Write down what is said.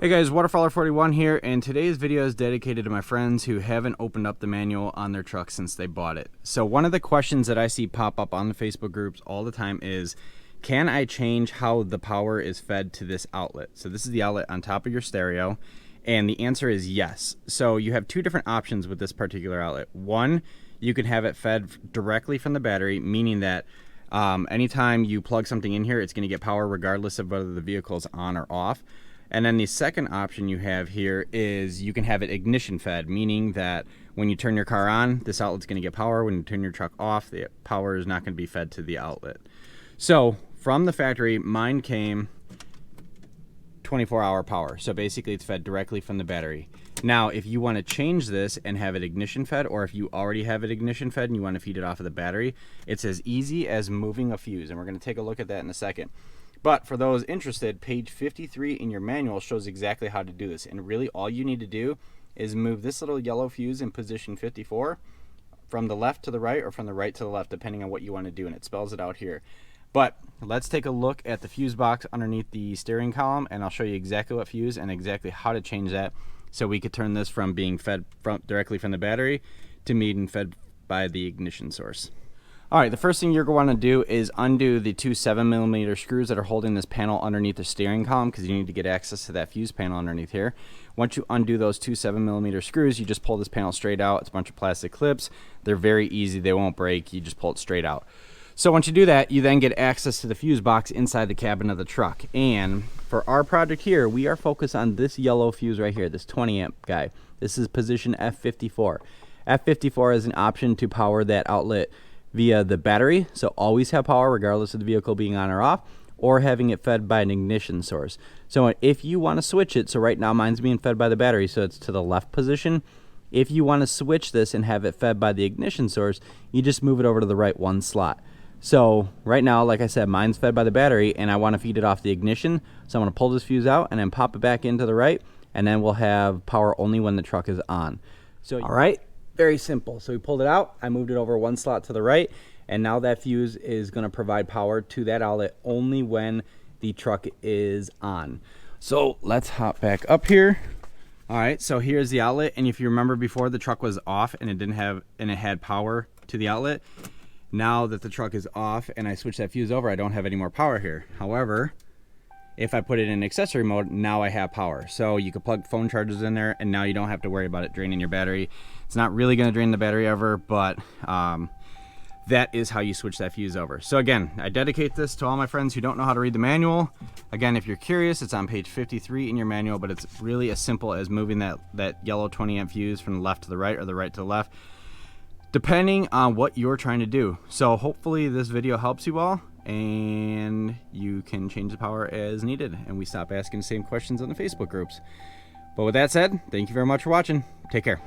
Hey guys, Waterfowler41 here, and today's video is dedicated to my friends who haven't opened up the manual on their truck since they bought it. So one of the questions that I see pop up on the Facebook groups all the time is, can I change how the power is fed to this outlet? So this is the outlet on top of your stereo, and the answer is yes. So you have two different options with this particular outlet. One, you can have it fed directly from the battery, meaning that anytime you plug something in here, it's going to get power regardless of whether the vehicle is on or off. And then the second option you have here is you can have it ignition fed, meaning that when you turn your car on, this outlet's going to get power. When you turn your truck off, the power is not going to be fed to the outlet. So from the factory, mine came 24-hour power. So basically it's fed directly from the battery. Now, if you want to change this and have it ignition fed, or if you already have it ignition fed and you want to feed it off of the battery, it's as easy as moving a fuse. And we're going to take a look at that in a second. But for those interested, page 53 in your manual shows exactly how to do this. And really all you need to do is move this little yellow fuse in position 54 from the left to the right or from the right to the left, depending on what you want to do. And it spells it out here. But let's take a look at the fuse box underneath the steering column, and I'll show you exactly what fuse and exactly how to change that so we could turn this from being fed directly from the battery to being fed by the ignition source. All right, the first thing you're going to want to do is undo the two 7mm screws that are holding this panel underneath the steering column, because you need to get access to that fuse panel underneath here. Once you undo those two 7mm screws, you just pull this panel straight out. It's a bunch of plastic clips. They're very easy. They won't break. You just pull it straight out. So once you do that, you then get access to the fuse box inside the cabin of the truck. And for our project here, we are focused on this yellow fuse right here, this 20 amp guy. This is position F54. F54 is an option to power that outlet via the battery, so always have power regardless of the vehicle being on or off, or having it fed by an ignition source. So if you want to switch it, so right now mine's being fed by the battery, so it's to the left position. If you want to switch this and have it fed by the ignition source, you just move it over to the right one slot. So right now, like I said, mine's fed by the battery and I want to feed it off the ignition, so I'm going to pull this fuse out and then pop it back into the right, and then we'll have power only when the truck is on. So all right, very simple. So we pulled it out, I moved it over one slot to the right, and now that fuse is going to provide power to that outlet only when the truck is on. So let's hop back up here. All right, so here's the outlet, and if you remember before, the truck was off and it had power to the outlet. Now that the truck is off and I switch that fuse over, I don't have any more power here. However, if I put it in accessory mode, now I have power. So you can plug phone chargers in there, and now you don't have to worry about it draining your battery. It's not really going to drain the battery ever, but that is how you switch that fuse over. So again, I dedicate this to all my friends who don't know how to read the manual. Again, if you're curious, it's on page 53 in your manual, but it's really as simple as moving that yellow 20 amp fuse from the left to the right or the right to the left, depending on what you're trying to do. So hopefully this video helps you all, and you can change the power as needed, and we stop asking the same questions on the Facebook groups. But with that said, thank you very much for watching. Take care.